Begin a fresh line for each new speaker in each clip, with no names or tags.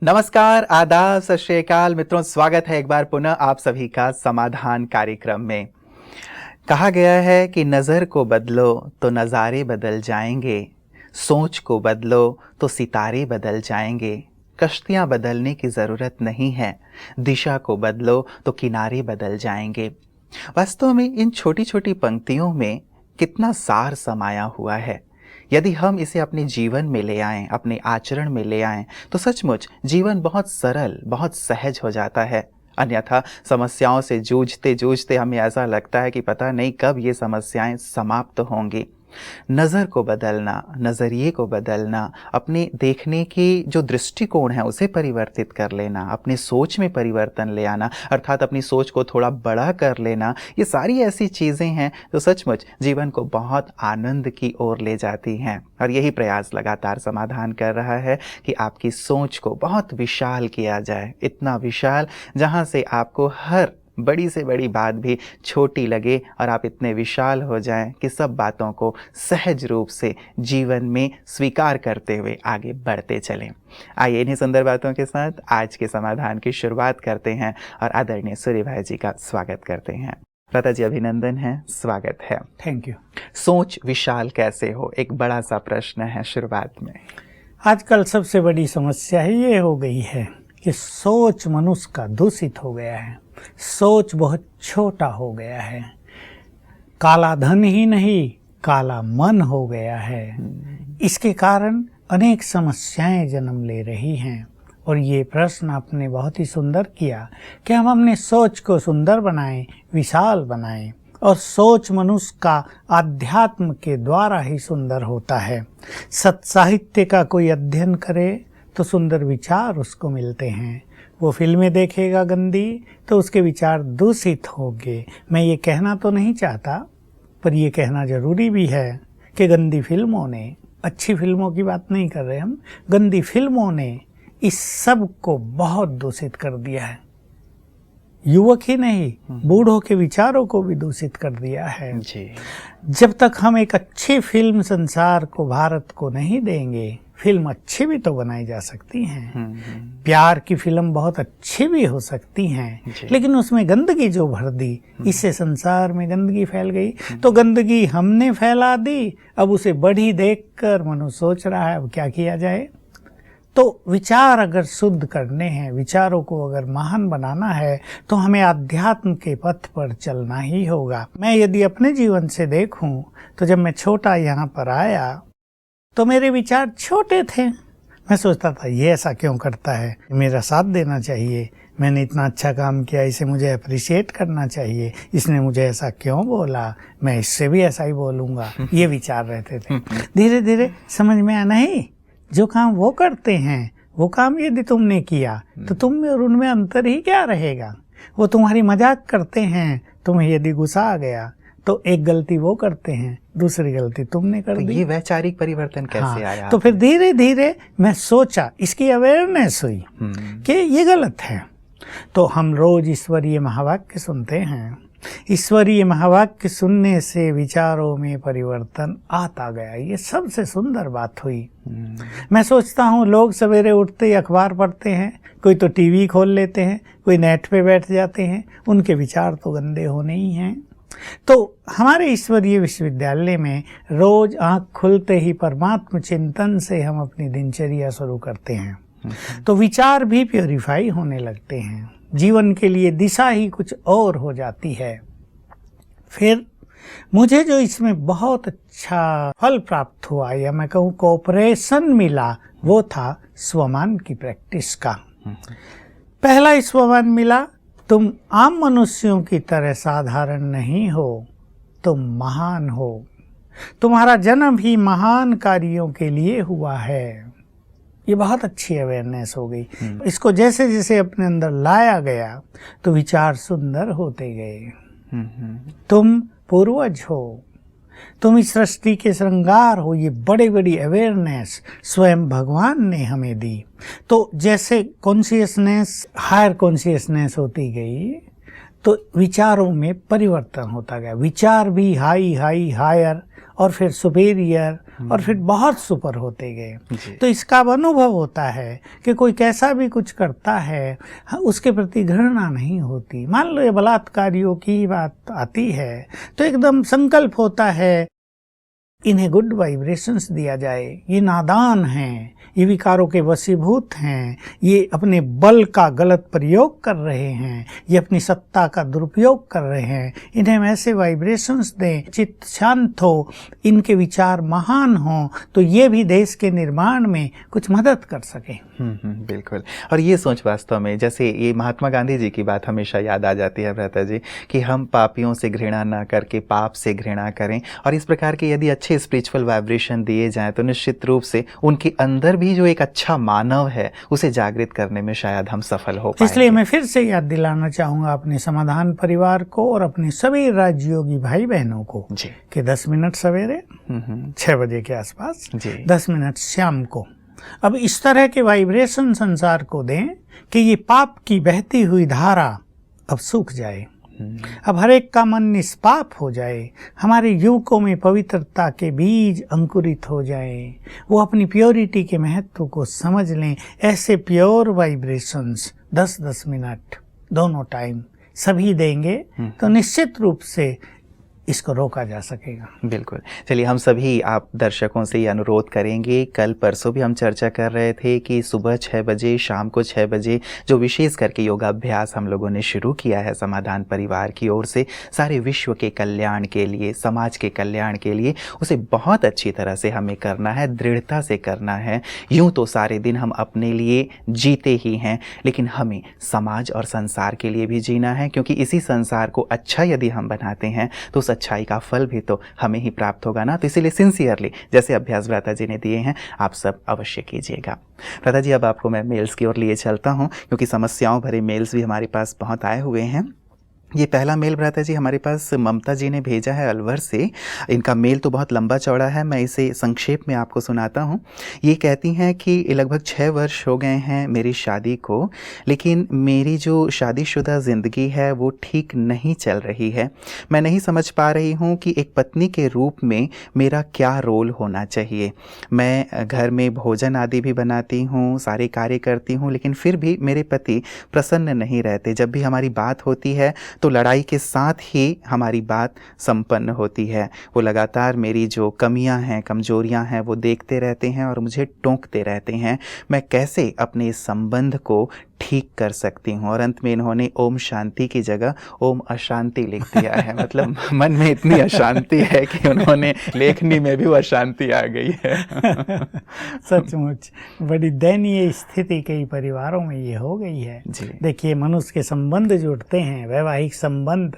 नमस्कार, आदाब, सत श्री अकाल मित्रों, स्वागत है एक बार पुनः आप सभी का समाधान कार्यक्रम में। कहा गया है कि नज़र को बदलो तो नज़ारे बदल जाएंगे, सोच को बदलो तो सितारे बदल जाएंगे। कश्तियाँ बदलने की ज़रूरत नहीं है, दिशा को बदलो तो किनारे बदल जाएंगे। वास्तव में इन छोटी छोटी पंक्तियों में कितना सार समाया हुआ है। यदि हम इसे अपने जीवन में ले आएं, अपने आचरण में ले आएं, तो सचमुच जीवन बहुत सरल, बहुत सहज हो जाता है। अन्यथा समस्याओं से जूझते जूझते हमें ऐसा लगता है कि पता नहीं कब ये समस्याएं समाप्त होंगी। नज़र को बदलना, नज़रिए को बदलना, अपने देखने की जो दृष्टिकोण है उसे परिवर्तित कर लेना, अपनी सोच में परिवर्तन ले आना, अर्थात अपनी सोच को थोड़ा बड़ा कर लेना, ये सारी ऐसी चीज़ें हैं जो सचमुच जीवन को बहुत आनंद की ओर ले जाती हैं। और यही प्रयास लगातार समाधान कर रहा है कि आपकी सोच को बहुत विशाल किया जाए, इतना विशाल जहाँ से आपको हर बड़ी से बड़ी बात भी छोटी लगे और आप इतने विशाल हो जाएं कि सब बातों को सहज रूप से जीवन में स्वीकार करते हुए आगे बढ़ते चलें। आइए इन्हीं सुंदर बातों के साथ आज के समाधान की शुरुआत करते हैं और आदरणीय सूर्य भाई जी का स्वागत करते हैं। लता जी, अभिनंदन है, स्वागत है।
Thank you.
सोच विशाल कैसे हो, एक बड़ा सा प्रश्न है शुरुआत में।
आजकल सबसे बड़ी समस्या ये हो गई है कि सोच मनुष्य का दूषित हो गया है, सोच बहुत छोटा हो गया है, काला धन ही नहीं काला मन हो गया है। इसके कारण अनेक समस्याएं जन्म ले रही हैं। और ये प्रश्न आपने बहुत ही सुंदर किया कि हम अपने सोच को सुंदर बनाएं, विशाल बनाएं। और सोच मनुष्य का अध्यात्म के द्वारा ही सुंदर होता है। सत साहित्य का कोई अध्ययन करे तो सुंदर विचार उसको मिलते हैं। वो फिल्में देखेगा गंदी तो उसके विचार दूषित होंगे। मैं ये कहना तो नहीं चाहता, पर ये कहना जरूरी भी है कि गंदी फिल्मों ने, अच्छी फिल्मों की बात नहीं कर रहे हम, गंदी फिल्मों ने इस सब को बहुत दूषित कर दिया है। युवक ही नहीं, बूढ़ों के विचारों को भी दूषित कर दिया है
जी।
जब तक हम एक अच्छी फिल्म संसार को, भारत को नहीं देंगे, फिल्म अच्छी भी तो बनाई जा सकती हैं। प्यार की फिल्म बहुत अच्छी भी हो सकती हैं, लेकिन उसमें गंदगी जो भर दी, इससे संसार में गंदगी फैल गई। तो गंदगी हमने फैला दी, अब उसे बढ़ी देखकर मनुष्य सोच रहा है अब क्या किया जाए। तो विचार अगर शुद्ध करने हैं, विचारों को अगर महान बनाना है, तो हमें अध्यात्म के पथ पर चलना ही होगा। मैं यदि अपने जीवन से देखूं तो जब मैं छोटा यहाँ पर आया तो मेरे विचार छोटे थे। मैं सोचता था ये ऐसा क्यों करता है, मेरा साथ देना चाहिए, मैंने इतना अच्छा काम किया, इसे मुझे अप्रिशिएट करना चाहिए, इसने मुझे ऐसा क्यों बोला, मैं इससे भी ऐसा ही बोलूँगा। ये विचार रहते थे। धीरे धीरे समझ में आया, नहीं, जो काम वो करते हैं वो काम यदि तुमने किया तो तुम में और उनमें अंतर ही क्या रहेगा। वो तुम्हारी मजाक करते हैं, तुम्हें यदि गुस्सा आ गया तो एक गलती वो करते हैं, दूसरी गलती तुमने कर दी।
ये वैचारिक परिवर्तन कैसे आया?
तो फिर धीरे धीरे मैं सोचा, इसकी अवेयरनेस हुई कि ये गलत है। तो हम रोज ईश्वरीय महावाक्य सुनते हैं। ईश्वरीय महावाक्य सुनने से विचारों में परिवर्तन आता गया। ये सबसे सुंदर बात हुई। मैं सोचता हूँ लोग सवेरे उठते ही अखबार पढ़ते हैं, कोई तो टीवी खोल लेते हैं, कोई नेट पे बैठ जाते हैं, उनके विचार तो गंदे होने ही हैं। तो हमारे ईश्वरीय विश्वविद्यालय में रोज आँख खुलते ही परमात्म चिंतन से हम अपनी दिनचर्या शुरू करते हैं। तो विचार भी प्योरीफाई होने लगते हैं, जीवन के लिए दिशा ही कुछ और हो जाती है। फिर मुझे जो इसमें बहुत अच्छा फल प्राप्त हुआ, या मैं कहूँ कोऑपरेशन मिला, वो था स्वमान की प्रैक्टिस का। पहला स्वमान मिला, तुम आम मनुष्यों की तरह साधारण नहीं हो, तुम महान हो। तुम्हारा जन्म ही महान कार्यों के लिए हुआ है। ये बहुत अच्छी अवेयरनेस हो गई। इसको जैसे जैसे अपने अंदर लाया गया तो विचार सुंदर होते गए। तुम पूर्वज हो, तुम इस सृष्टि के श्रृंगार हो। ये बड़ी बड़ी अवेयरनेस स्वयं भगवान ने हमें दी। तो जैसे कॉन्शियसनेस, हायर कॉन्शियसनेस होती गई तो विचारों में परिवर्तन होता गया। विचार भी हाई हाई हायर और फिर सुपेरियर और फिर बहुत सुपर होते गए। तो इसका अब अनुभव होता है कि कोई कैसा भी कुछ करता है उसके प्रति घृणा नहीं होती। मान लो ये बलात्कारियों की ही बात आती है तो एकदम संकल्प होता है इन्हें गुड वाइब्रेशंस दिया जाए, ये नादान हैं, ये विकारों के वशीभूत हैं, ये अपने बल का गलत प्रयोग कर रहे हैं, ये अपनी सत्ता का दुरुपयोग कर रहे हैं, इन्हें हम ऐसे वाइब्रेशंस दें, चित्त शांत हो, इनके विचार महान हों, तो ये भी देश के निर्माण में कुछ मदद कर सकें।
बिल्कुल। और ये सोच वास्तव में, जैसे ये महात्मा गांधी जी की बात हमेशा याद आ जाती है भ्राता जी, कि हम पापियों से घृणा ना करके पाप से घृणा करें। और इस प्रकार के यदि अच्छे स्पिरिचुअल वाइब्रेशन दिए जाएं तो निश्चित रूप से उनके अंदर भी जो एक अच्छा मानव है उसे जागृत करने में शायद हम सफल हो पाएंगे।
इसलिए मैं फिर से याद दिलाना चाहूँगा अपने समाधान परिवार को और अपने सभी राजयोगी भाई बहनों को कि 10 मिनट सवेरे 6 बजे के आसपास, 10 मिनट शाम को अब इस तरह के वाइब्रेशन संसार को दें कि ये पाप की बहती हुई धारा अब सूख जाए, अब हर एक का मन निष्पाप हो जाए, हमारे युवकों में पवित्रता के बीज अंकुरित हो जाए, वो अपनी प्योरिटी के महत्व को समझ लें। ऐसे प्योर वाइब्रेशंस 10-10 मिनट दोनों टाइम सभी देंगे तो निश्चित रूप से इसको रोका जा सकेगा।
बिल्कुल। चलिए, हम सभी आप दर्शकों से ये अनुरोध करेंगे, कल परसों भी हम चर्चा कर रहे थे कि सुबह 6 बजे, शाम को 6 बजे जो विशेष करके योगाभ्यास हम लोगों ने शुरू किया है समाधान परिवार की ओर से, सारे विश्व के कल्याण के लिए, समाज के कल्याण के लिए, उसे बहुत अच्छी तरह से हमें करना है, दृढ़ता से करना है। यूँ तो सारे दिन हम अपने लिए जीते ही हैं, लेकिन हमें समाज और संसार के लिए भी जीना है, क्योंकि इसी संसार को अच्छा यदि हम बनाते हैं तो अच्छाई का फल भी तो हमें ही प्राप्त होगा ना। तो इसीलिए सिंसियरली जैसे अभ्यास भ्राता जी ने दिए हैं आप सब अवश्य कीजिएगा। भ्राता जी, अब आपको मैं मेल्स की ओर लिए चलता हूं, क्योंकि समस्याओं भरे मेल्स भी हमारे पास बहुत आए हुए हैं। ये पहला मेल भ्राता जी हमारे पास ममता जी ने भेजा है अलवर से। इनका मेल तो बहुत लंबा चौड़ा है, मैं इसे संक्षेप में आपको सुनाता हूँ। ये कहती हैं कि लगभग 6 वर्ष हो गए हैं मेरी शादी को, लेकिन मेरी जो शादीशुदा ज़िंदगी है वो ठीक नहीं चल रही है। मैं नहीं समझ पा रही हूँ कि एक पत्नी के रूप में मेरा क्या रोल होना चाहिए। मैं घर में भोजन आदि भी बनाती हूँ, सारे कार्य करती हूँ, लेकिन फिर भी मेरे पति प्रसन्न नहीं रहते। जब भी हमारी बात होती है तो लड़ाई के साथ ही हमारी बात संपन्न होती है। वो लगातार मेरी जो कमियां हैं, कमजोरियां हैं वो देखते रहते हैं और मुझे टोकते रहते हैं। मैं कैसे अपने इस संबंध को ठीक कर सकती हूँ? और अंत में इन्होंने ओम शांति की जगह ओम अशांति लिख दिया है। मतलब मन में इतनी अशांति है कि उन्होंने लेखनी में भी वो अशांति आ गई है।
सचमुच बड़ी दयनीय स्थिति कई परिवारों में ये हो गई है। देखिए, मनुष्य के संबंध जुड़ते हैं, वैवाहिक संबंध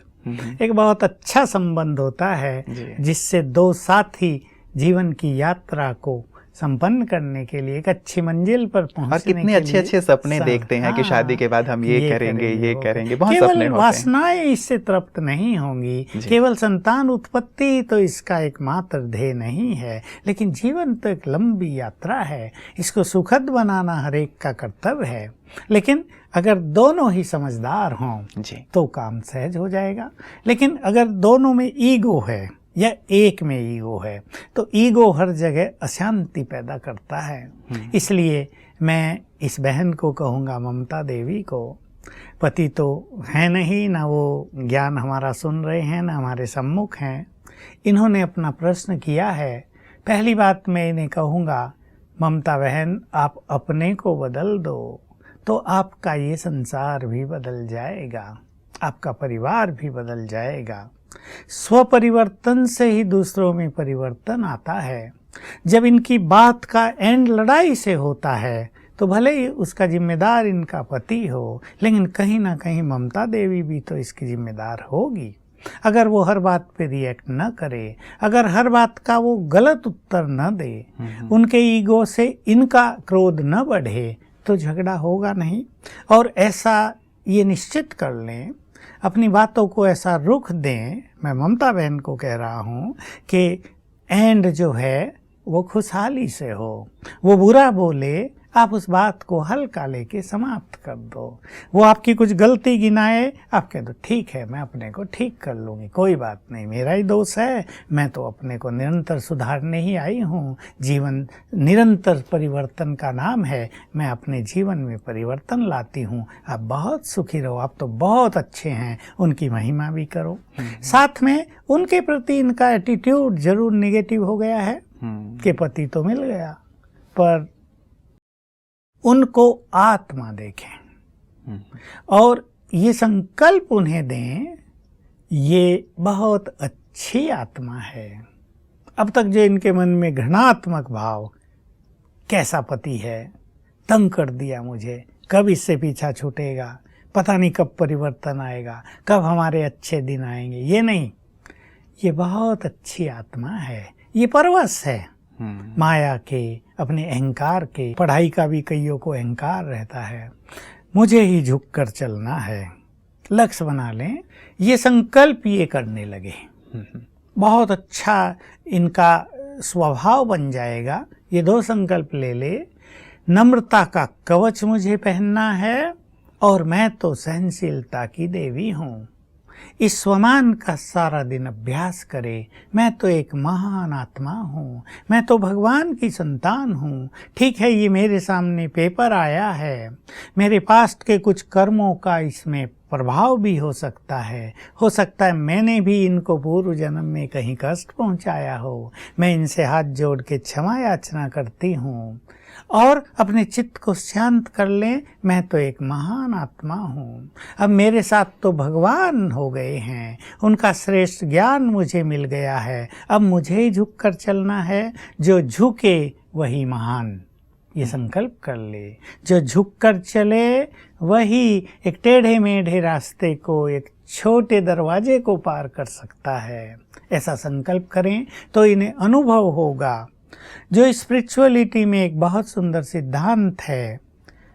एक बहुत अच्छा संबंध होता है जिससे दो साथी जीवन की यात्रा को संपन्न करने के लिए एक अच्छी मंजिल पर पहुंचने
और कितने अच्छे अच्छे सपने देखते हैं कि शादी के बाद हम ये करेंगे, ये करेंगे। बहुत सपने होते हैं।
वासनाएं इससे तृप्त नहीं होंगी, केवल संतान उत्पत्ति तो इसका एकमात्र ध्येय नहीं है, लेकिन जीवन तो एक लंबी यात्रा है, इसको सुखद बनाना हर एक का कर्तव्य है। लेकिन अगर दोनों ही समझदार हों तो काम सहज हो जाएगा। लेकिन अगर दोनों में ईगो है या एक में ईगो है तो ईगो हर जगह अशांति पैदा करता है। इसलिए मैं इस बहन को कहूँगा, ममता देवी को, पति तो है नहीं, ना वो ज्ञान हमारा सुन रहे हैं, ना हमारे सम्मुख हैं। इन्होंने अपना प्रश्न किया है। पहली बात मैं इन्हें कहूँगा, ममता बहन, आप अपने को बदल दो तो आपका ये संसार भी बदल जाएगा, आपका परिवार भी बदल जाएगा। स्वपरिवर्तन से ही दूसरों में परिवर्तन आता है। जब इनकी बात का एंड लड़ाई से होता है तो भले ही उसका जिम्मेदार इनका पति हो, लेकिन कहीं ना कहीं ममता देवी भी तो इसकी जिम्मेदार होगी। अगर वो हर बात पे रिएक्ट न करे, अगर हर बात का वो गलत उत्तर न दे, उनके ईगो से इनका क्रोध न बढ़े तो झगड़ा होगा नहीं। और ऐसा ये निश्चित कर लें, अपनी बातों को ऐसा रुख दें, मैं ममता बहन को कह रहा हूँ कि एंड जो है वो खुशहाली से हो। वो बुरा बोले, आप उस बात को हल्का लेके समाप्त कर दो। वो आपकी कुछ गलती गिनाए, आप कह दो ठीक है, मैं अपने को ठीक कर लूँगी, कोई बात नहीं, मेरा ही दोष है, मैं तो अपने को निरंतर सुधारने ही आई हूँ। जीवन निरंतर परिवर्तन का नाम है, मैं अपने जीवन में परिवर्तन लाती हूँ। आप बहुत सुखी रहो, आप तो बहुत अच्छे हैं, उनकी महिमा भी करो। साथ में उनके प्रति इनका एटीट्यूड जरूर नेगेटिव हो गया है कि पति तो मिल गया, पर उनको आत्मा देखें और ये संकल्प उन्हें दें, ये बहुत अच्छी आत्मा है। अब तक जो इनके मन में घृणात्मक भाव, कैसा पति है, तंग कर दिया मुझे, कब इससे पीछा छूटेगा, पता नहीं कब परिवर्तन आएगा, कब हमारे अच्छे दिन आएंगे, ये नहीं, ये बहुत अच्छी आत्मा है, ये परवश है माया के, अपने अहंकार के। पढ़ाई का भी कईयों को अहंकार रहता है, मुझे ही झुक कर चलना है, लक्ष्य बना लें, ये संकल्प ये करने लगे, बहुत अच्छा इनका स्वभाव बन जाएगा। ये 2 संकल्प ले ले, नम्रता का कवच मुझे पहनना है और मैं तो सहनशीलता की देवी हूँ। इस स्वमान का सारा दिन अभ्यास करे, मैं तो एक महान आत्मा हूँ, मैं तो भगवान की संतान हूँ। ठीक है, ये मेरे सामने पेपर आया है, मेरे पास्ट के कुछ कर्मों का इसमें प्रभाव भी हो सकता है मैंने भी इनको पूर्व जन्म में कहीं कष्ट पहुँचाया हो। मैं इनसे हाथ जोड़ के क्षमा याचना करती हूँ और अपने चित्त को शांत कर लें, मैं तो एक महान आत्मा हूँ। अब मेरे साथ तो भगवान हो गए हैं, उनका श्रेष्ठ ज्ञान मुझे मिल गया है, अब मुझे ही झुक कर चलना है, जो झुके वही महान। ये संकल्प कर ले, जो झुक कर चले वही एक टेढ़े मेढ़े रास्ते को, एक छोटे दरवाजे को पार कर सकता है। ऐसा संकल्प करें तो इन्हें अनुभव होगा। जो स्पिरिचुअलिटी में एक बहुत सुंदर सिद्धांत है,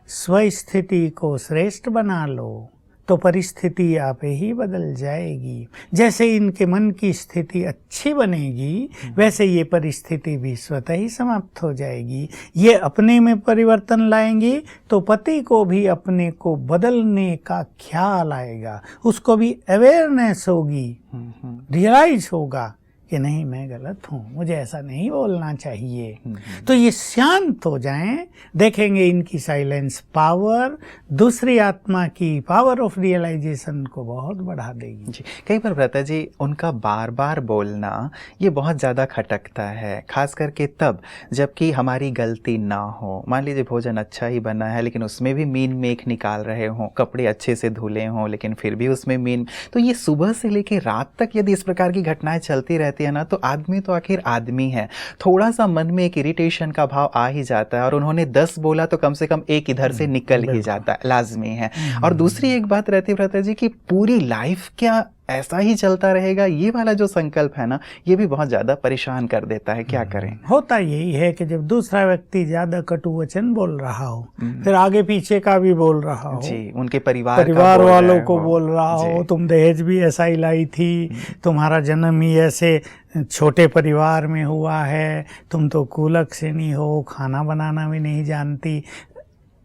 स्वस्थिति को श्रेष्ठ बना लो तो परिस्थिति आप ही बदल जाएगी। जैसे इनके मन की स्थिति अच्छी बनेगी, वैसे ये परिस्थिति भी स्वतः ही समाप्त हो जाएगी। ये अपने में परिवर्तन लाएंगी तो पति को भी अपने को बदलने का ख्याल आएगा, उसको भी अवेयरनेस होगी, रियलाइज होगा कि नहीं, मैं गलत हूँ, मुझे ऐसा नहीं बोलना चाहिए। तो ये शांत हो जाएं, देखेंगे इनकी साइलेंस पावर दूसरी आत्मा की पावर ऑफ रियलाइजेशन को बहुत बढ़ा देगी।
जी, कई बार भ्राता जी उनका बार बार बोलना ये बहुत ज़्यादा खटकता है, खास करके तब जबकि हमारी गलती ना हो। मान लीजिए भोजन अच्छा ही बना है लेकिन उसमें भी मीन मेख निकाल रहे हों, कपड़े अच्छे से धुले हों लेकिन फिर भी उसमें मीन, तो ये सुबह से लेके रात तक यदि इस प्रकार की घटनाएं चलती रहती है ना, तो आदमी तो आखिर आदमी है, थोड़ा सा मन में एक इरिटेशन का भाव आ ही जाता है। और उन्होंने 10 बोला तो कम से कम एक इधर से निकल ही जाता है, लाजमी है। और दूसरी एक बात रहती है भ्राता जी कि पूरी लाइफ क्या ऐसा ही चलता रहेगा, ये वाला जो संकल्प है ना, ये भी बहुत ज़्यादा परेशान कर देता है। क्या करें?
होता यही है कि जब दूसरा व्यक्ति ज़्यादा कटु वचन बोल रहा हो, फिर आगे पीछे का भी बोल रहा हो,
जी, उनके परिवार
वालों को बोल रहा हो, तुम दहेज भी ऐसा ही लाई थी, तुम्हारा जन्म ही ऐसे छोटे परिवार में हुआ है, तुम तो कुलक्षणी हो, खाना बनाना भी नहीं जानती।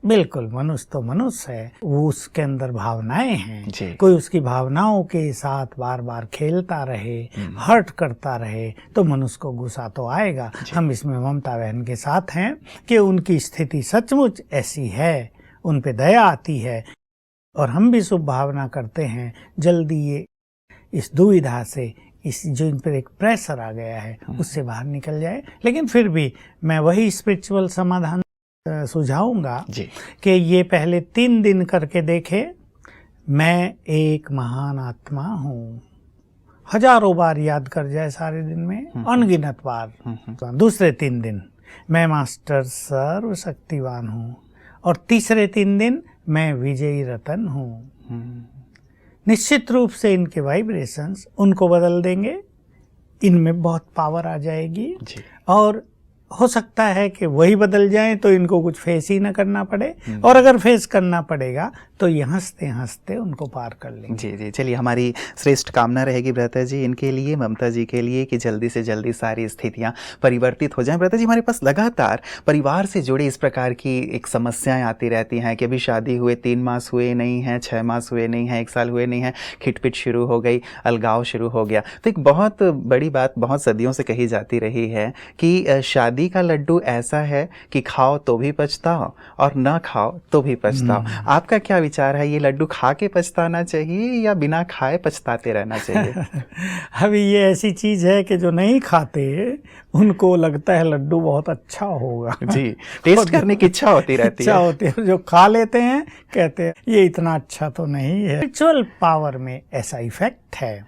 बिल्कुल, मनुष्य तो मनुष्य है, वो उसके अंदर भावनाएं हैं। कोई उसकी भावनाओं के साथ बार बार खेलता रहे, हर्ट करता रहे, तो मनुष्य को गुस्सा तो आएगा। हम इसमें ममता बहन के साथ हैं कि उनकी स्थिति सचमुच ऐसी है, उन पे दया आती है और हम भी शुभ भावना करते हैं जल्दी ये इस दुविधा से, इस जो इन पर एक प्रेशर आ गया है, उससे बाहर निकल जाए। लेकिन फिर भी मैं वही स्पिरिचुअल समाधान सुझाऊंगा कि ये पहले 3 दिन करके देखे, मैं एक महान आत्मा हूँ, हजारों बार याद कर जाए सारे दिन में, अनगिनत बार। दूसरे 3 दिन मैं मास्टर सर्वशक्तिवान हूँ और तीसरे 3 दिन मैं विजयी रतन हूँ। निश्चित रूप से इनके वाइब्रेशंस उनको बदल देंगे, इनमें बहुत पावर आ जाएगी और हो सकता है कि वही बदल जाएं तो इनको कुछ फेस ही ना करना पड़े, और अगर फेस करना पड़ेगा तो ये हंसते हंसते उनको पार कर लेंगे।
जी जी, चलिए हमारी श्रेष्ठ कामना रहेगी भ्राता जी इनके लिए, ममता जी के लिए, कि जल्दी से जल्दी सारी स्थितियां परिवर्तित हो जाएं। भ्राता जी, हमारे पास लगातार परिवार से जुड़े इस प्रकार की एक समस्याएं आती रहती हैं कि अभी शादी हुए 3 मास हुए नहीं हैं, 6 मास हुए नहीं हैं, 1 साल हुए नहीं हैं, खिटपिट शुरू हो गई, अलगाव शुरू हो गया। तो एक बहुत बड़ी बात बहुत सदियों से कही जाती रही है कि शादी का लड्डू ऐसा है कि खाओ तो भी पछताओ और ना खाओ तो भी पछताओ। आपका क्या विचार है, ये लड्डू खा के पछताना चाहिए या बिना खाए पछताते रहना चाहिए?
अभी ये ऐसी चीज है कि जो नहीं खाते उनको लगता है लड्डू बहुत अच्छा होगा।
जी, टेस्ट करने की इच्छा होती रहती है।
इच्छा होती है, जो खा लेते हैं कहते हैं ये इतना अच्छा तो नहीं है। स्पिरिचुअल पावर में ऐसा इफेक्ट है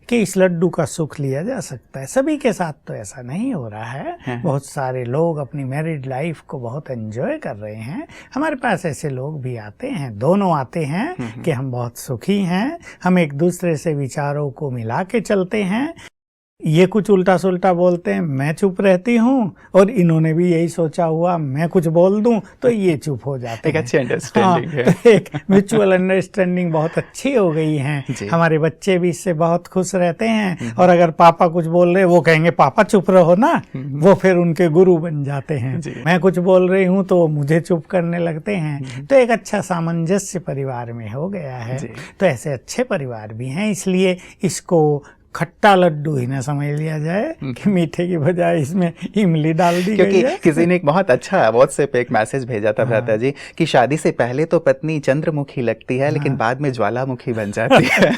कि इस लड्डू का सुख लिया जा सकता है। सभी के साथ तो ऐसा नहीं हो रहा है। बहुत सारे लोग अपनी मैरिड लाइफ को बहुत एंजॉय कर रहे हैं। हमारे पास ऐसे लोग भी आते हैं, दोनों आते हैं कि हम बहुत सुखी हैं, हम एक दूसरे से विचारों को मिला के चलते हैं। ये कुछ उल्टा सुल्टा बोलते हैं, मैं चुप रहती हूँ, और इन्होंने भी यही सोचा हुआ मैं कुछ बोल दूं तो ये चुप हो जाते हैं।
एक अच्छी अंडरस्टैंडिंग है।
तो एक म्यूचुअल अंडरस्टैंडिंग बहुत अच्छी हो गई है। हमारे बच्चे भी इससे बहुत खुश रहते हैं, और अगर पापा कुछ बोल रहे वो कहेंगे पापा चुप रहो ना, वो फिर उनके गुरु बन जाते हैं। मैं कुछ बोल रही हूँ तो मुझे चुप करने लगते हैं। तो एक अच्छा सामंजस्य परिवार में हो गया है। तो ऐसे अच्छे परिवार भी हैं, इसलिए इसको खट्टा लड्डू ही ना समझ लिया जाए कि मीठे की बजाय इसमें इमली डाल दी गई है।
क्योंकि किसी ने एक बहुत अच्छा व्हाट्सएप पे एक मैसेज भेजा था भ्राता जी कि शादी से पहले तो पत्नी चंद्रमुखी लगती है, लेकिन बाद में ज्वालामुखी बन जाती है।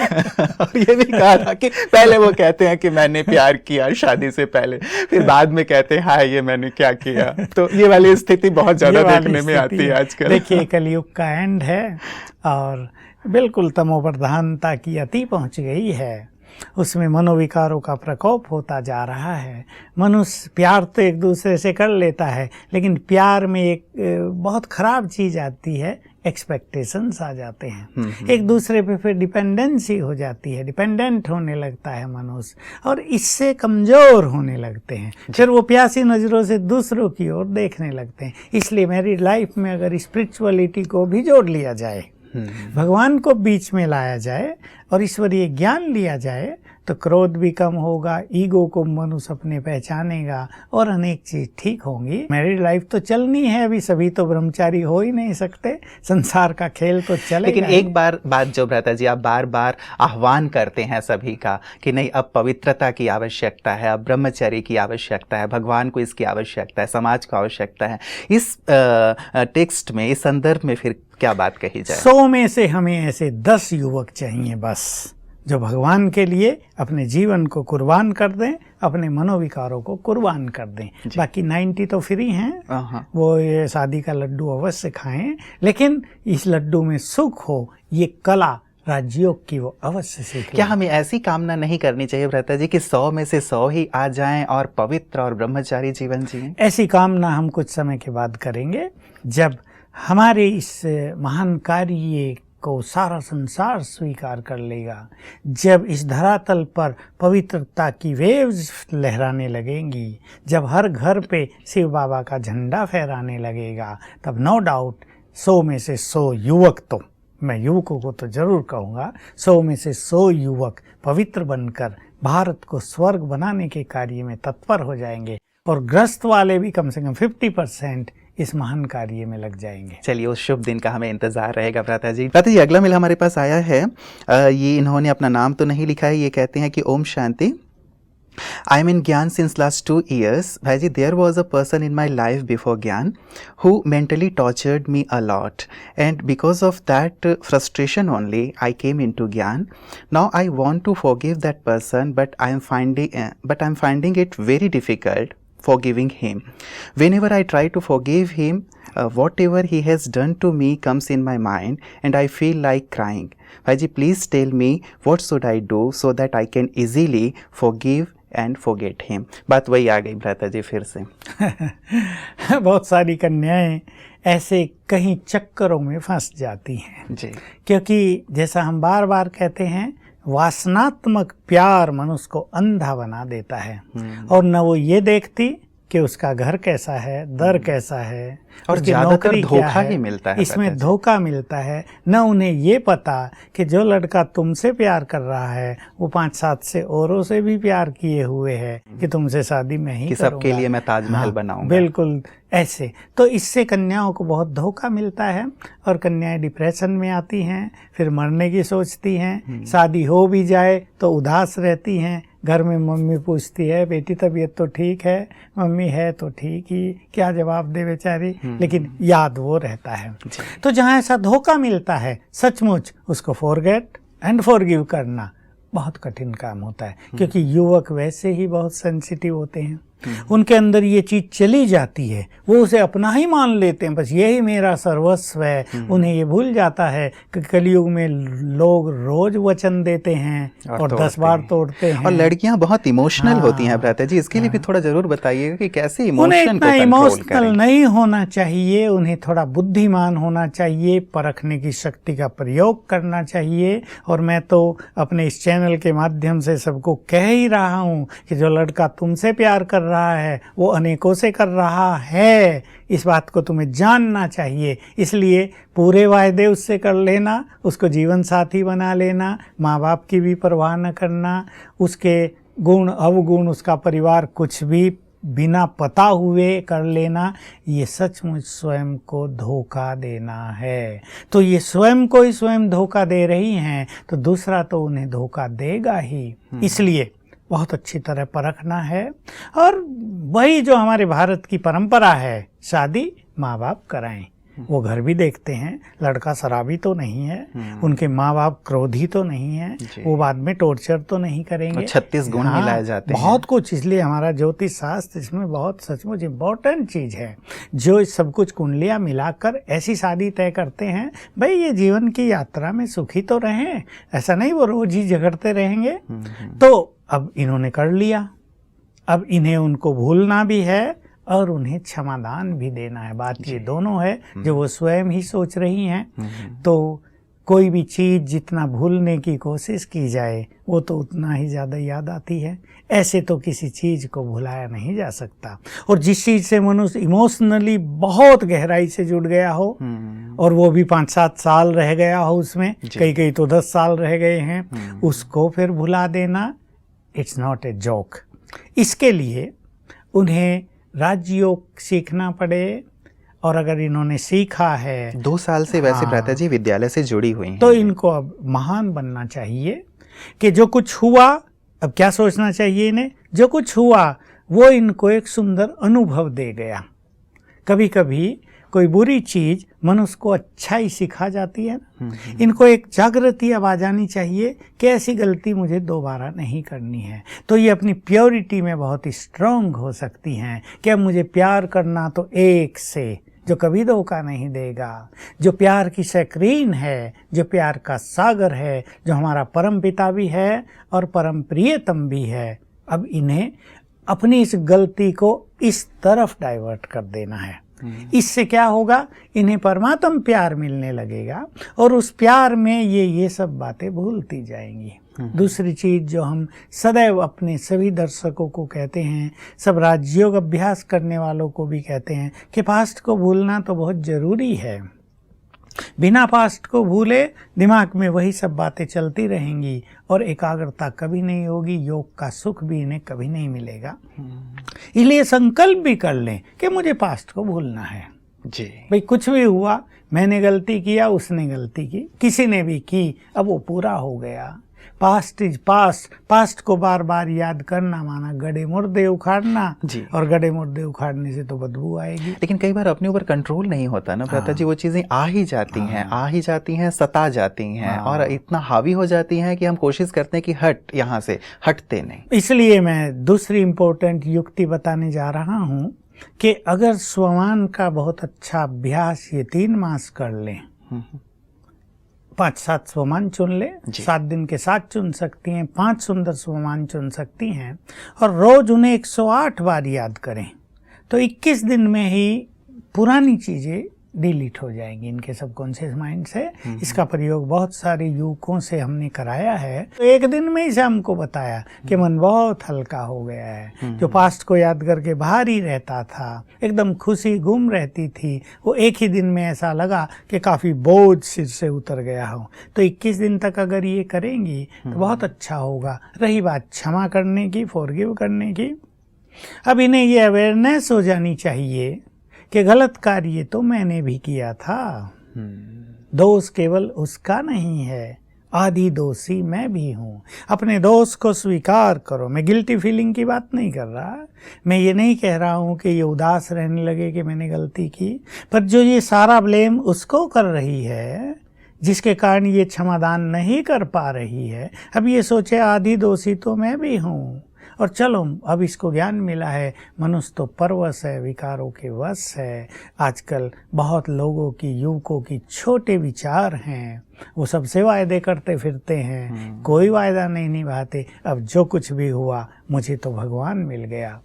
और ये भी कहा था कि पहले वो कहते हैं कि मैंने प्यार किया शादी से पहले, फिर बाद में कहते हैं हाय ये मैंने क्या किया। तो ये वाली स्थिति बहुत ज्यादा देखने में आती है आजकल।
देखिए, कलयुग का एंड है और बिल्कुल तमोप्रधानता की अति पहुंच गई है। उसमें मनोविकारों का प्रकोप होता जा रहा है। मनुष्य प्यार तो एक दूसरे से कर लेता है, लेकिन प्यार में एक बहुत खराब चीज आती है, एक्सपेक्टेशंस आ जाते हैं। एक दूसरे पे फिर डिपेंडेंसी हो जाती है, डिपेंडेंट होने लगता है मनुष्य, और इससे कमजोर होने लगते हैं। फिर वो प्यासी नजरों से दूसरों की ओर देखने लगते हैं। इसलिए मेरी लाइफ में अगर स्पिरिचुअलिटी को भी जोड़ लिया जाए, भगवान को बीच में लाया जाए और ईश्वरीय ज्ञान लिया जाए, तो क्रोध भी कम होगा, ईगो को मनुष्य अपने पहचानेगा, और अनेक चीज ठीक होंगी। मैरिड लाइफ तो चलनी है, अभी सभी तो ब्रह्मचारी हो ही नहीं सकते, संसार का खेल तो चलेगा।
लेकिन एक बात जो भ्राता जी आप बार बार आह्वान करते हैं सभी का कि नहीं, अब पवित्रता की आवश्यकता है, अब ब्रह्मचर्य की आवश्यकता है, भगवान को इसकी आवश्यकता है, समाज को आवश्यकता है। इस टेक्स्ट में, इस संदर्भ में फिर क्या बात कही जाए?
100 में से हमें ऐसे 10 युवक चाहिए बस, जो भगवान के लिए अपने जीवन को कुर्बान कर दें, अपने मनोविकारों को कुर्बान कर दें। बाकी 90 तो फ्री हैं, वो ये शादी का लड्डू अवश्य खाएं, लेकिन इस लड्डू में सुख हो, ये कला राजयोग की वो अवश्य सीखें।
क्या हमें ऐसी कामना नहीं करनी चाहिए भ्राता जी कि 100 में से 100 ही आ जाएं और पवित्र और ब्रह्मचारी जीवन जिएं?
ऐसी कामना हम कुछ समय के बाद करेंगे, जब हमारे इस महान कार्य को सारा संसार स्वीकार कर लेगा, जब इस धरातल पर पवित्रता की वेव्स लहराने लगेंगी, जब हर घर पे शिव बाबा का झंडा फहराने लगेगा, तब नो डाउट 100 में से 100 युवक, तो मैं युवकों को तो जरूर कहूँगा, 100 में से 100 युवक पवित्र बनकर भारत को स्वर्ग बनाने के कार्य में तत्पर हो जाएंगे, और ग्रस्त वाले भी कम से कम 50% इस महान कार्य में लग जाएंगे।
चलिए, उस शुभ दिन का हमें इंतजार रहेगा भ्राता जी। भ्राता जी, अगला मेल हमारे पास आया है, ये इन्होंने अपना नाम तो नहीं लिखा है, ये कहते हैं कि Om Shanti. I am in Gyan since last 2 years. Bhaiji, there was a person in my life before Gyan who mentally tortured me a lot, and because of that frustration only I came into Gyan. Now I want to forgive that person, but I am finding it very difficult forgiving him. Whenever I try to forgive him, whatever he has done to me comes in my mind and I feel like crying. Bhaiji, please tell me what should I do so that I can easily forgive and forget him. बात वही आ गई भ्राता जी फिर से।
बहुत सारी कन्याएं ऐसे कहीं चक्करों में फंस जाती हैं
जी,
क्योंकि जैसा हम बार बार कहते हैं, वासनात्मक प्यार मनुष्य को अंधा बना देता है, और न वो ये देखती कि उसका घर कैसा है, दर कैसा है,
और
उसकी
ज्यादातर
नौकरी क्या
धोखा
है।
ही मिलता है,
इसमें
पता है।
धोखा मिलता है। न उन्हें ये पता कि जो लड़का तुमसे प्यार कर रहा है वो 5-7 से औरों से भी प्यार किए हुए है कि तुमसे शादी मैं ही
कि
करूंगा।
सबके लिए मैं ताजमहल
हाँ,
बनाऊंगा।
बिल्कुल ऐसे। तो इससे कन्याओं को बहुत धोखा मिलता है और कन्याएं डिप्रेशन में आती हैं, फिर मरने की सोचती हैं। शादी हो भी जाए तो उदास रहती हैं। घर में मम्मी पूछती है, बेटी तबीयत तो ठीक है? मम्मी है तो ठीक ही, क्या जवाब दे बेचारी, लेकिन याद वो रहता है। तो जहाँ ऐसा धोखा मिलता है, सचमुच उसको फॉरगेट एंड फॉरगिव करना बहुत कठिन काम होता है, क्योंकि युवक वैसे ही बहुत सेंसिटिव होते हैं। उनके अंदर ये चीज चली जाती है, वो उसे अपना ही मान लेते हैं, बस यही मेरा सर्वस्व है। उन्हें ये भूल जाता है कि कलयुग में लोग रोज वचन देते हैं और 10 बार तोड़ते हैं।
और लड़कियां बहुत इमोशनल होती हैं
हाँ,
भ्राता जी, इसके लिए भी थोड़ा जरूर बताइएगा कि कैसे
उन्हें
इमोशन को
इतना
कंट्रोल
इमोशनल
करें।
नहीं होना चाहिए, उन्हें थोड़ा बुद्धिमान होना चाहिए, परखने की शक्ति का प्रयोग करना चाहिए। और मैं तो अपने इस चैनल के माध्यम से सबको कह ही रहा हूँ कि जो लड़का तुमसे प्यार कर रहा है वो अनेकों से कर रहा है, इस बात को तुम्हें जानना चाहिए। इसलिए पूरे वायदे उससे कर लेना, उसको जीवन साथी बना लेना, माँ बाप की भी परवाह न करना, उसके गुण अवगुण, उसका परिवार, कुछ भी बिना पता हुए कर लेना, ये सचमुच स्वयं को धोखा देना है। तो ये स्वयं को ही स्वयं धोखा दे रही हैं, तो दूसरा तो उन्हें धोखा देगा ही। इसलिए बहुत अच्छी तरह परखना है। और वही जो हमारे भारत की परंपरा है, शादी माँ बाप कराएं। वो घर भी देखते हैं, लड़का शराबी तो नहीं है, उनके माँ बाप क्रोधी तो नहीं है, वो बाद में टॉर्चर तो नहीं करेंगे।
36 गुण मिलाए जाते हैं,
बहुत कुछ। इसलिए हमारा ज्योतिष शास्त्र इसमें बहुत सचमुच इम्पोर्टेंट चीज है, जो सब कुछ कुंडलियां मिलाकर ऐसी शादी तय करते हैं। भाई ये जीवन की यात्रा में सुखी तो रहें, ऐसा नहीं वो रोज ही झगड़ते रहेंगे। तो अब इन्होंने कर लिया, अब इन्हें उनको भूलना भी है और उन्हें क्षमादान भी देना है। बात ये दोनों है जो वो स्वयं ही सोच रही हैं। तो कोई भी चीज़ जितना भूलने की कोशिश की जाए वो तो उतना ही ज़्यादा याद आती है। ऐसे तो किसी चीज़ को भुलाया नहीं जा सकता। और जिस चीज़ से मनुष्य इमोशनली बहुत गहराई से जुड़ गया हो और वो भी 5-7 साल रह गया हो उसमें, कई तो 10 साल रह गए हैं, उसको फिर भुला देना, इट्स नॉट ए जोक। इसके लिए उन्हें राजयोग सीखना पड़े। और अगर इन्होंने सीखा है
2 साल से वैसे भ्राता जी विद्यालय से जुड़ी हुई हैं,
तो इनको अब महान बनना चाहिए कि जो कुछ हुआ, अब क्या सोचना चाहिए इन्हें, जो कुछ हुआ वो इनको एक सुंदर अनुभव दे गया। कभी कभी कोई बुरी चीज मनुष्य को अच्छा ही सिखा जाती है ना। इनको एक जागृति अब आ जानी चाहिए कि ऐसी गलती मुझे दोबारा नहीं करनी है। तो ये अपनी प्योरिटी में बहुत ही स्ट्रांग हो सकती हैं कि अब मुझे प्यार करना तो एक से जो कभी धोखा नहीं देगा, जो प्यार की शक्रीन है, जो प्यार का सागर है, जो हमारा परम पिता भी है और परम प्रियतम भी है। अब इन्हें अपनी इस गलती को इस तरफ डाइवर्ट कर देना है। इससे क्या होगा, इन्हें परमात्म प्यार मिलने लगेगा और उस प्यार में ये सब बातें भूलती जाएंगी। दूसरी चीज जो हम सदैव अपने सभी दर्शकों को कहते हैं, सब राजयोग अभ्यास करने वालों को भी कहते हैं कि पास्ट को भूलना तो बहुत जरूरी है। बिना पास्ट को भूले दिमाग में वही सब बातें चलती रहेंगी और एकाग्रता कभी नहीं होगी, योग का सुख भी इन्हें कभी नहीं मिलेगा। इसलिए संकल्प भी कर लें कि मुझे पास्ट को भूलना है
जी।
भाई कुछ भी हुआ, मैंने गलती किया, उसने गलती की, किसी ने भी की, अब वो पूरा हो गया। Past is past. पास्ट को बार बार याद करना माना गड्ढे मुर्दे उखाड़ना
जी।
और गड्ढे मुर्दे उखाड़ने से तो बदबू आएगी।
लेकिन कई बार अपने ऊपर कंट्रोल नहीं होता ना भ्राता जी, वो चीजें आ ही जाती हैं, सता जाती हैं और इतना हावी हो जाती हैं कि हम कोशिश करते हैं कि हट, यहाँ से हटते नहीं। इसलिए
मैं दूसरी इम्पोर्टेंट युक्ति बताने जा रहा हूँ कि अगर स्वमान का बहुत अच्छा अभ्यास ये 3 मास कर लें, 5-7 स्वमान चुन ले, 7 दिन के 7 चुन सकती हैं, 5 सुंदर स्वमान चुन सकती हैं और रोज उन्हें 108 बार याद करें, तो 21 दिन में ही पुरानी चीजें डिलीट हो जाएंगी इनके सबकॉन्शियस माइंड से। इसका प्रयोग बहुत सारे युवकों से हमने कराया है, तो एक दिन में ही हमको बताया कि मन बहुत हल्का हो गया है। जो पास्ट को याद करके भारी रहता था, एकदम खुशी गुम रहती थी, वो एक ही दिन में ऐसा लगा कि काफ़ी बोझ सिर से उतर गया हो। तो 21 दिन तक अगर ये करेंगी तो बहुत अच्छा होगा। रही बात क्षमा करने की, फॉरगिव करने की, अब इन्हें ये अवेयरनेस हो जानी चाहिए कि गलत कार्य तो मैंने भी किया था, दोष केवल उसका नहीं है, आदि दोषी मैं भी हूँ। अपने दोष को स्वीकार करो। मैं गिल्टी फीलिंग की बात नहीं कर रहा, मैं ये नहीं कह रहा हूँ कि ये उदास रहने लगे कि मैंने गलती की, पर जो ये सारा ब्लेम उसको कर रही है जिसके कारण ये क्षमादान नहीं कर पा रही है, अब ये सोचे आदि दोषी तो मैं भी हूँ। और चलो अब इसको ज्ञान मिला है, मनुष्य तो परवश है, विकारों के वश है। आजकल बहुत लोगों की, युवकों की छोटे विचार हैं, वो सबसे वायदे करते फिरते हैं, कोई वायदा नहीं निभाते। अब जो कुछ भी हुआ, मुझे तो भगवान मिल गया,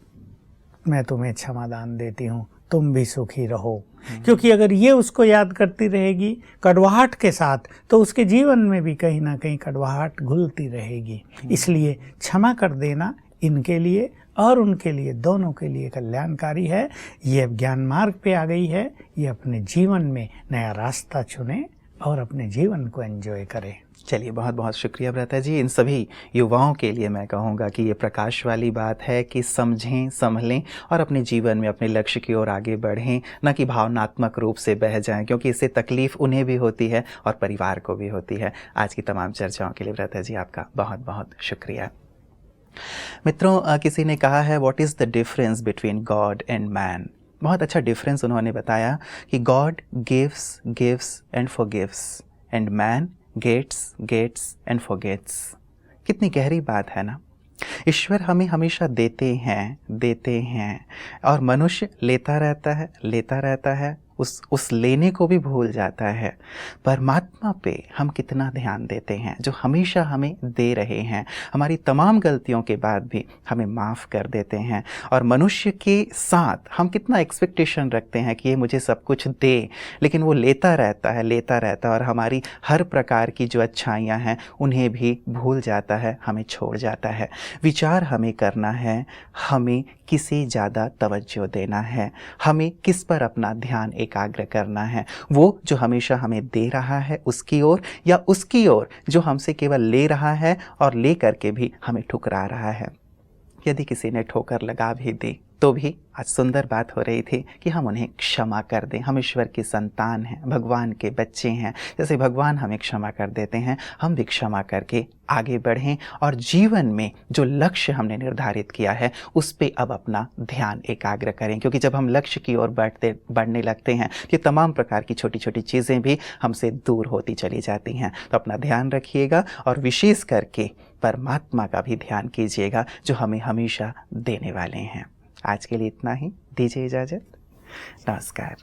मैं तुम्हें क्षमादान देती हूँ, तुम भी सुखी रहो। क्योंकि अगर ये उसको याद करती रहेगी कड़वाहट के साथ, तो उसके जीवन में भी कहीं ना कहीं कड़वाहट घुलती रहेगी। इसलिए क्षमा कर देना इनके लिए और उनके लिए, दोनों के लिए कल्याणकारी है। ये अब ज्ञान मार्ग पे आ गई है, ये अपने जीवन में नया रास्ता चुने और अपने जीवन को एंजॉय करें।
चलिए, बहुत बहुत शुक्रिया भ्राता जी। इन सभी युवाओं के लिए मैं कहूँगा कि ये प्रकाश वाली बात है कि समझें, संभलें और अपने जीवन में अपने लक्ष्य की ओर आगे बढ़ें, न कि भावनात्मक रूप से बह जाएं, क्योंकि इससे तकलीफ़ उन्हें भी होती है और परिवार को भी होती है। आज की तमाम चर्चाओं के लिए भ्राता जी आपका बहुत बहुत शुक्रिया। मित्रों, किसी ने कहा है what is the difference between God and man. बहुत अच्छा डिफरेंस उन्होंने बताया कि God gives gives and forgives and man gets gets and forgets. कितनी गहरी बात है ना। ईश्वर हमें हमेशा देते हैं और मनुष्य लेता रहता है, उस लेने को भी भूल जाता है। परमात्मा पे हम कितना ध्यान देते हैं, जो हमेशा हमें दे रहे हैं, हमारी तमाम गलतियों के बाद भी हमें माफ़ कर देते हैं। और मनुष्य के साथ हम कितना एक्सपेक्टेशन रखते हैं कि ये मुझे सब कुछ दे, लेकिन वो लेता रहता है और हमारी हर प्रकार की जो अच्छाइयाँ हैं उन्हें भी भूल जाता है, हमें छोड़ जाता है। विचार हमें करना है, हमें किसे ज़्यादा तवज्जो देना है, हमें किस पर अपना ध्यान एकाग्र करना है, वो जो हमेशा हमें दे रहा है उसकी ओर, या उसकी ओर जो हमसे केवल ले रहा है और ले करके भी हमें ठुकरा रहा है। यदि किसी ने ठोकर लगा भी दी तो भी आज सुंदर बात हो रही थी कि हम उन्हें क्षमा कर दें। हम ईश्वर की संतान हैं, भगवान के बच्चे हैं। जैसे भगवान हमें क्षमा कर देते हैं, हम भी क्षमा करके आगे बढ़ें और जीवन में जो लक्ष्य हमने निर्धारित किया है उस पे अब अपना ध्यान एकाग्र करें। क्योंकि जब हम लक्ष्य की ओर बढ़ने लगते हैं तो ये तमाम प्रकार की छोटी छोटी चीज़ें भी हमसे दूर होती चली जाती हैं। तो अपना ध्यान रखिएगा और विशेष करके परमात्मा का भी ध्यान कीजिएगा, जो हमें हमेशा देने वाले हैं। आज के लिए इतना ही, दीजिए इजाज़त। नमस्कार।